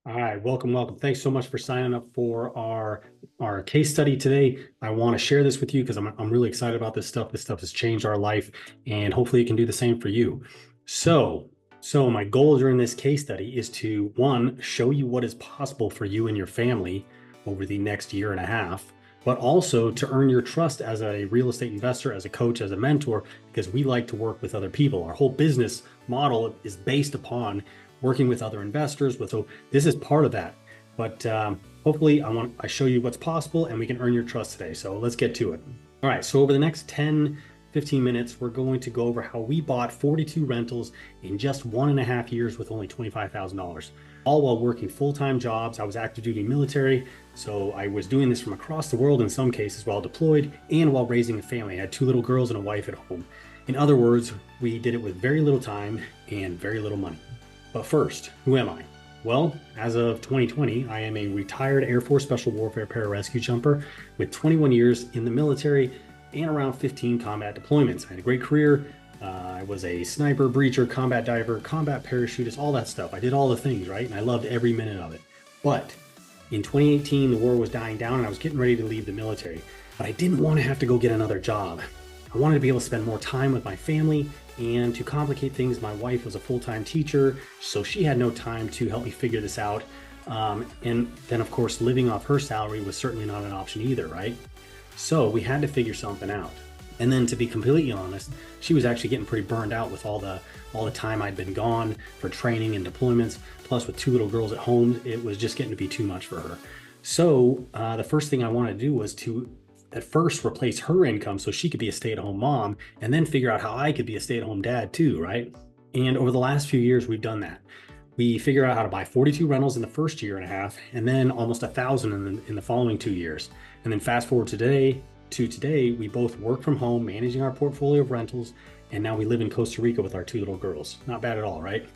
All right, welcome, welcome. Thanks so much for signing up for our case study today. I want to share this with you because I'm really excited about this stuff. This stuff has changed our life, and hopefully it can do the same for you. So my goal during this case study is to, one, show you what is possible for you and your family over the next year and a half, but also to earn your trust as a real estate investor, as a coach, as a mentor, because we like to work with other people. Our whole business model is based upon working with other investors. So this is part of that. But hopefully I show you what's possible and we can earn your trust today. So let's get to it. All right, so over the next 10, 15 minutes, we're going to go over how we bought 42 rentals in just 1.5 years with only $25,000, all while working full-time jobs. I was active duty military, so I was doing this from across the world in some cases while deployed and while raising a family. I had 2 little girls and a wife at home. In other words, we did it with very little time and very little money. But first, who am I? Well, as of 2020, I am a retired Air Force Special Warfare Pararescue jumper with 21 years in the military and around 15 combat deployments. I had a great career. I was a sniper, breacher, combat diver, combat parachutist, all that stuff. I did all the things, right? And I loved every minute of it. But in 2018, the war was dying down and I was getting ready to leave the military. But I didn't want to have to go get another job. I wanted to be able to spend more time with my family, and to complicate things, my wife was a full-time teacher, so she had no time to help me figure this out. And then of course, living off her salary was certainly not an option either, right? So we had to figure something out. And then to be completely honest, she was actually getting pretty burned out with all the time I'd been gone for training and deployments, plus with 2 little girls at home, it was just getting to be too much for her. So the first thing I wanted to do was to at first replace her income so she could be a stay-at-home mom, and then figure out how I could be a stay-at-home dad too, right? And over the last few years, we've done that. We figured out how to buy 42 rentals in the first year and a half, and then almost 1,000 in the following 2 years. And then fast forward today, we both work from home, managing our portfolio of rentals, and now we live in Costa Rica with our 2 little girls. Not bad at all, right?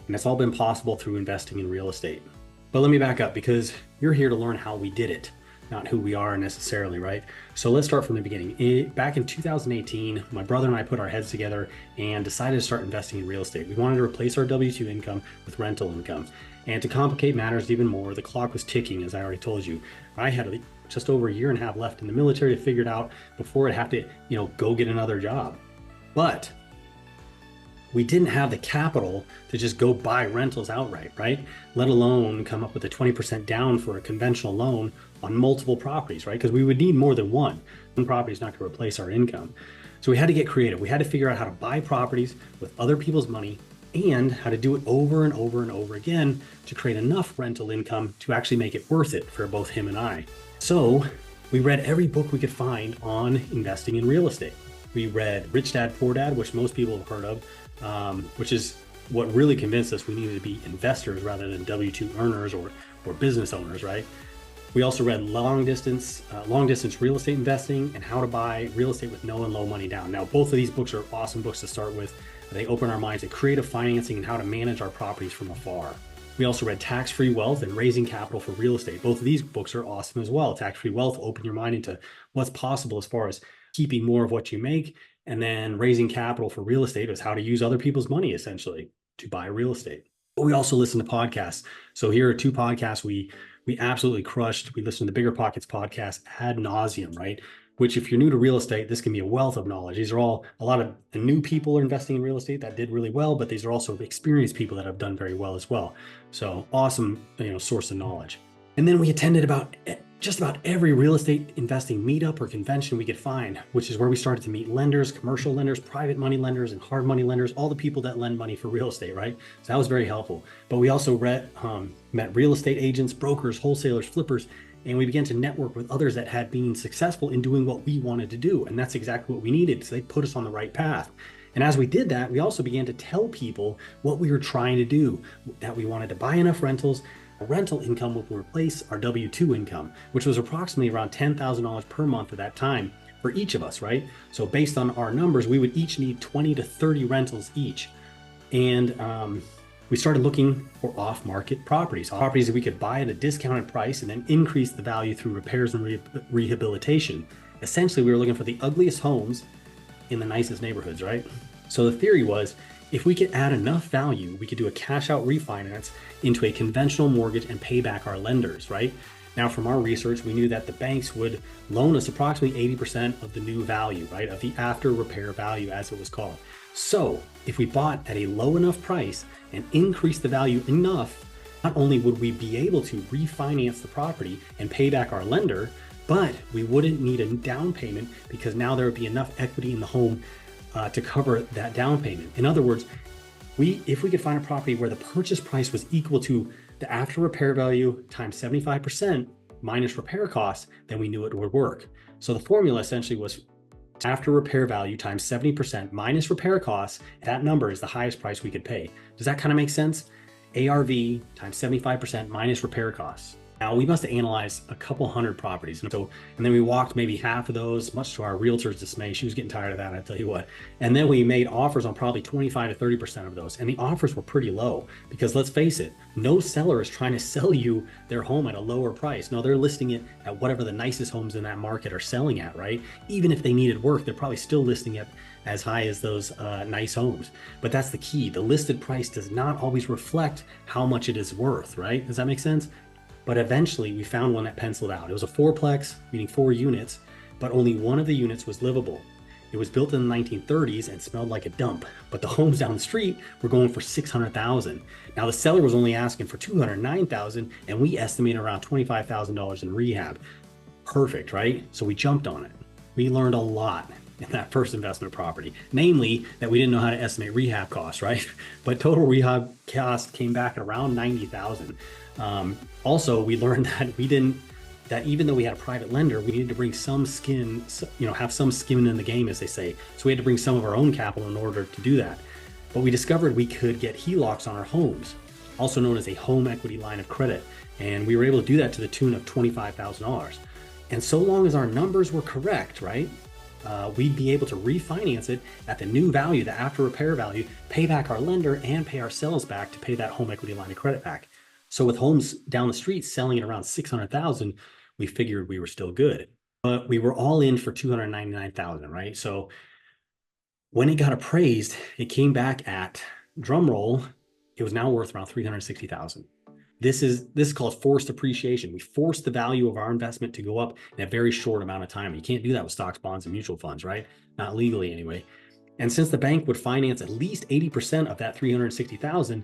And it's all been possible through investing in real estate. But let me back up, because you're here to learn how we did it, not who we are necessarily, right? So let's start from the beginning. Back in 2018, my brother and I put our heads together and decided to start investing in real estate. We wanted to replace our W-2 income with rental income. And to complicate matters even more, the clock was ticking, as I already told you. I had just over 1.5 years left in the military to figure it out before I'd have to, go get another job. But we didn't have the capital to just go buy rentals outright, right? Let alone come up with a 20% down for a conventional loan on multiple properties, right? Because we would need more than one. One property is not going to replace our income. So we had to get creative. We had to figure out how to buy properties with other people's money and how to do it over and over and over again to create enough rental income to actually make it worth it for both him and I. So we read every book we could find on investing in real estate. We read Rich Dad, Poor Dad, which most people have heard of, which is what really convinced us we needed to be investors rather than W-2 earners or business owners, right? We also read long distance real estate investing and how to buy real estate with no and low money down. Now, both of these books are awesome books to start with. They open our minds to creative financing and how to manage our properties from afar. We also read Tax-Free Wealth and Raising Capital for Real Estate. Both of these books are awesome as well. Tax-Free Wealth open your mind into what's possible as far as keeping more of what you make. And then Raising Capital for Real Estate is how to use other people's money essentially to buy real estate. But we also listen to podcasts. So here are 2 podcasts we absolutely crushed. We listened to the Bigger Pockets podcast ad nauseum, right? Which, if you're new to real estate, this can be a wealth of knowledge. These are all, a lot of the new people are investing in real estate that did really well, but these are also experienced people that have done very well as well. So awesome, source of knowledge. And then we attended just about every real estate investing meetup or convention we could find, which is where we started to meet lenders, commercial lenders, private money lenders, and hard money lenders, all the people that lend money for real estate, right? So that was very helpful. But we also met real estate agents, brokers, wholesalers, flippers, and we began to network with others that had been successful in doing what we wanted to do. And that's exactly what we needed. So they put us on the right path. And as we did that, we also began to tell people what we were trying to do, that we wanted to buy enough rentals. A rental income would replace our W-2 income, which was approximately around $10,000 per month at that time for each of us, right? So based on our numbers, we would each need 20 to 30 rentals each. And we started looking for off-market properties that we could buy at a discounted price and then increase the value through repairs and rehabilitation. Essentially, we were looking for the ugliest homes in the nicest neighborhoods, right? So the theory was, If we could add enough value, we could do a cash out refinance into a conventional mortgage and pay back our lenders, right? Now, from our research, we knew that the banks would loan us approximately 80% of the new value, right? Of the after repair value, as it was called. So if we bought at a low enough price and increased the value enough, not only would we be able to refinance the property and pay back our lender, but we wouldn't need a down payment because now there would be enough equity in the home to cover that down payment. In other words, if we could find a property where the purchase price was equal to the after repair value times 75% minus repair costs, then we knew it would work. So the formula essentially was after repair value times 70% minus repair costs. That number is the highest price we could pay. Does that kind of make sense? ARV times 75% minus repair costs. Now, we must have analyzed a couple hundred properties. And then we walked maybe half of those, much to our realtor's dismay. She was getting tired of that, I tell you what. And then we made offers on probably 25 to 30% of those. And the offers were pretty low because let's face it, no seller is trying to sell you their home at a lower price. No, they're listing it at whatever the nicest homes in that market are selling at, right? Even if they needed work, they're probably still listing it as high as those nice homes. But that's the key. The listed price does not always reflect how much it is worth, right? Does that make sense? But eventually we found one that penciled out. It was a fourplex, meaning 4 units, but only one of the units was livable. It was built in the 1930s and smelled like a dump, but the homes down the street were going for $600,000. Now the seller was only asking for $209,000, and we estimated around $25,000 in rehab. Perfect, right? So we jumped on it. We learned a lot in that first investment property, namely that we didn't know how to estimate rehab costs, right? But total rehab cost came back at around $90,000. Also, we learned that even though we had a private lender, we needed to bring some skin, have some skin in the game, as they say. So we had to bring some of our own capital in order to do that. But we discovered we could get HELOCs on our homes, also known as a home equity line of credit. And we were able to do that to the tune of $25,000. And so long as our numbers were correct, right? We'd be able to refinance it at the new value, the after repair value, pay back our lender and pay ourselves back to pay that home equity line of credit back. So with homes down the street selling at around $600,000, we figured we were still good, but we were all in for $299,000, right? So when it got appraised, it came back at, drum roll, it was now worth around $360,000. This is called forced appreciation. We forced the value of our investment to go up in a very short amount of time. You can't do that with stocks, bonds, and mutual funds, right? Not legally anyway. And since the bank would finance at least 80% of that $360,000,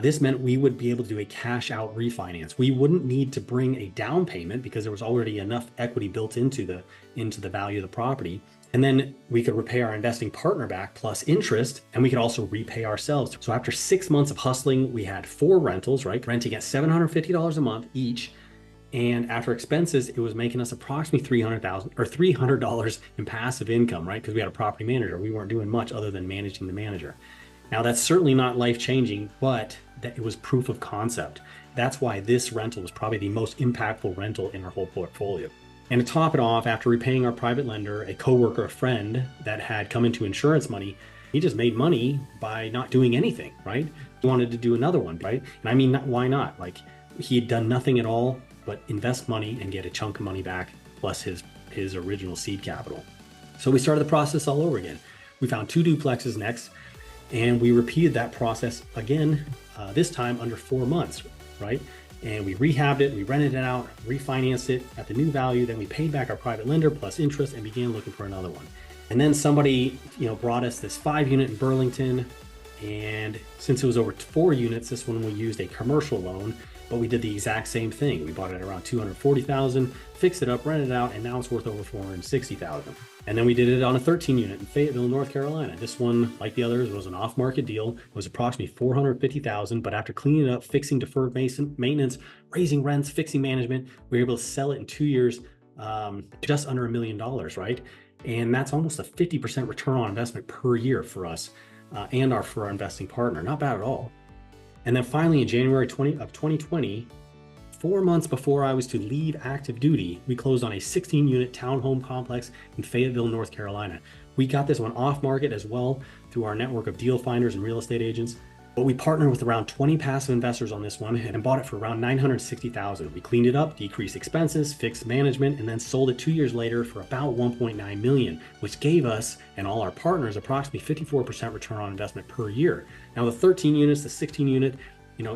this meant we would be able to do a cash out refinance. We wouldn't need to bring a down payment because there was already enough equity built into the value of the property. And then we could repay our investing partner back plus interest, and we could also repay ourselves. So after 6 months of hustling, we had 4 rentals, right? Renting at $750 a month each. And after expenses, it was making us approximately $300 in passive income, right? Because we had a property manager. We weren't doing much other than managing the manager. Now, that's certainly not life-changing, but that it was proof of concept. That's why this rental was probably the most impactful rental in our whole portfolio. And to top it off, after repaying our private lender, a coworker, a friend that had come into insurance money, he just made money by not doing anything, right? He wanted to do another one, right? And I mean, why not? Like, he had done nothing at all but invest money and get a chunk of money back plus his original seed capital. So we started the process all over again. We found 2 duplexes next, and we repeated that process again, this time under 4 months, right? And we rehabbed it, we rented it out, refinanced it at the new value, then we paid back our private lender plus interest and began looking for another one. And then somebody, brought us this 5-unit in Burlington, and since it was over 4 units, this one we used a commercial loan, but we did the exact same thing. We bought it at around $240,000, fixed it up, rented it out, and now it's worth over $460,000. And then we did it on a 13-unit in Fayetteville, North Carolina. This one, like the others, was an off-market deal. It was approximately $450,000, but after cleaning it up, fixing deferred maintenance, raising rents, fixing management, we were able to sell it in 2 years, just under $1 million, right? And that's almost a 50% return on investment per year for us for our investing partner. Not bad at all. And then finally, in January of 2020, 4 months before I was to leave active duty, we closed on a 16-unit townhome complex in Fayetteville, North Carolina. We got this one off market as well through our network of deal finders and real estate agents. But we partnered with around 20 passive investors on this one and bought it for around $960,000. We cleaned it up, decreased expenses, fixed management, and then sold it 2 years later for about $1.9 million, which gave us and all our partners approximately 54% return on investment per year. Now the 13 units, the 16 unit,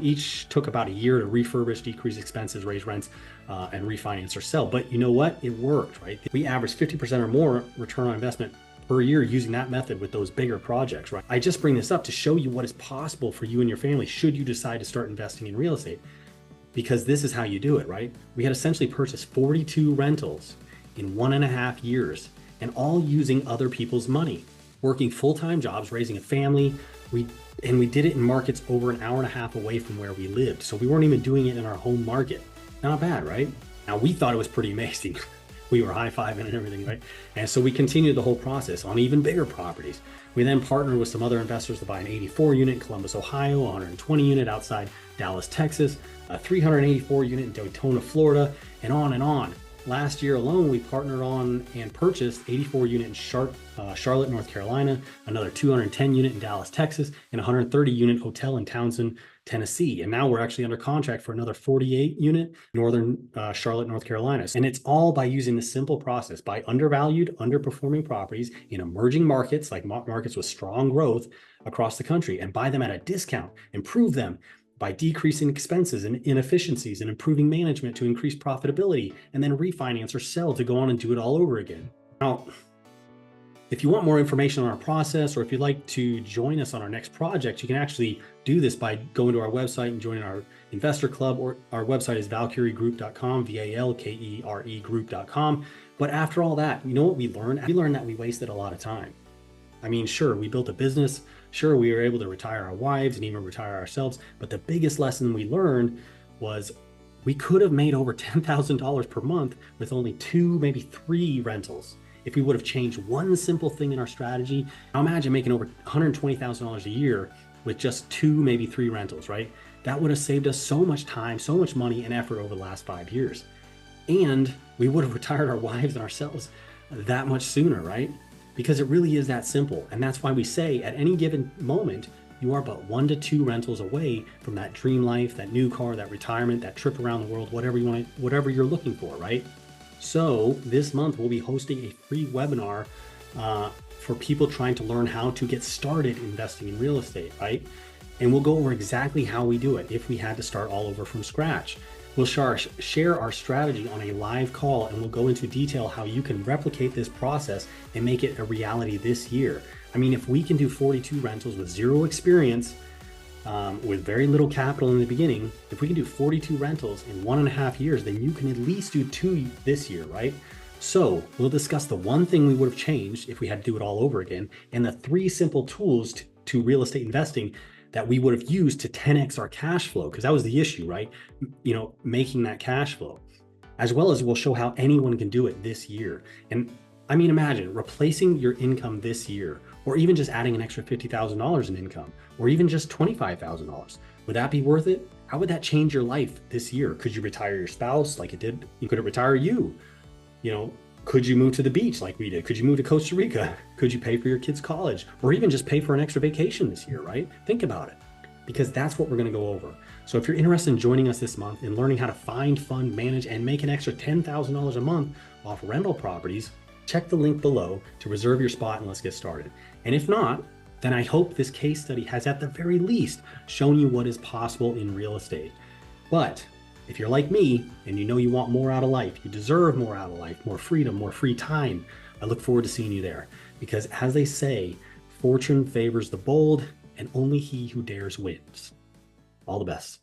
each took about a year to refurbish, decrease expenses, raise rents, and refinance or sell. But you know what? It worked, right? We averaged 50% or more return on investment per year using that method with those bigger projects, right? I just bring this up to show you what is possible for you and your family should you decide to start investing in real estate, because this is how you do it, right? We had essentially purchased 42 rentals in 1.5 years, and all using other people's money, working full-time jobs, raising a family. We did it in markets over an hour and a half away from where we lived. So we weren't even doing it in our home market. Not bad, right? Now we thought it was pretty amazing. We were high-fiving and everything, right? And so we continued the whole process on even bigger properties. We then partnered with some other investors to buy an 84 unit in Columbus, Ohio, a 120 unit outside Dallas, Texas, a 384 unit in Daytona, Florida, and on and on. Last year alone, we partnered on and purchased 84 unit in Charlotte, North Carolina, another 210 unit in Dallas, Texas, and 130 unit hotel in Townsend, Tennessee. And now we're actually under contract for another 48 unit Northern Charlotte, North Carolina. And it's all by using the simple process, by undervalued, underperforming properties in emerging markets, like markets with strong growth across the country, and buy them at a discount, improve them by decreasing expenses and inefficiencies and improving management to increase profitability, and then refinance or sell to go on and do it all over again. Now, if you want more information on our process, or if you'd like to join us on our next project, you can actually do this by going to our website and joining our investor club, or our website is valkyriegroup.com, VALKERE group.com. But after all that, you know what we learned? We learned that we wasted a lot of time. I mean, sure, we built a business. Sure, we were able to retire our wives and even retire ourselves. But the biggest lesson we learned was we could have made over $10,000 per month with only 2, maybe 3 rentals. If we would have changed one simple thing in our strategy. Now imagine making over $120,000 a year with just 2, maybe 3 rentals, right? That would have saved us so much time, so much money and effort over the last 5 years. And we would have retired our wives and ourselves that much sooner, right? Because it really is that simple. And that's why we say at any given moment, you are but 1 to 2 rentals away from that dream life, that new car, that retirement, that trip around the world, whatever you're looking for, right? So this month we'll be hosting a free webinar for people trying to learn how to get started investing in real estate, right? And we'll go over exactly how we do it if we had to start all over from scratch. We'll share our strategy on a live call, and we'll go into detail how you can replicate this process and make it a reality this year. I mean, if we can do 42 rentals with 0 experience, with very little capital in the beginning, if we can do 42 rentals in 1.5 years, then you can at least do 2 this year, right? So we'll discuss the one thing we would have changed if we had to do it all over again, and the 3 simple tools to real estate investing that we would have used to 10x our cash flow, because that was the issue, right? Making that cash flow, as well as we'll show how anyone can do it this year. And I mean, imagine replacing your income this year, or even just adding an extra $50,000 in income, or even just $25,000. Would that be worth it? How would that change your life this year? Could you retire your spouse like it did? Could it retire you? Could you move to the beach like we did? Could you move to Costa Rica? Could you pay for your kids' college, or even just pay for an extra vacation this year, right? Think about it, because that's what we're going to go over. So if you're interested in joining us this month and learning how to find, fund, manage, and make an extra $10,000 a month off rental properties, check the link below to reserve your spot and let's get started. And if not, then I hope this case study has at the very least shown you what is possible in real estate. But if you're like me and you know you want more out of life, you deserve more out of life, more freedom, more free time, I look forward to seeing you there. Because as they say, fortune favors the bold and only he who dares wins. All the best.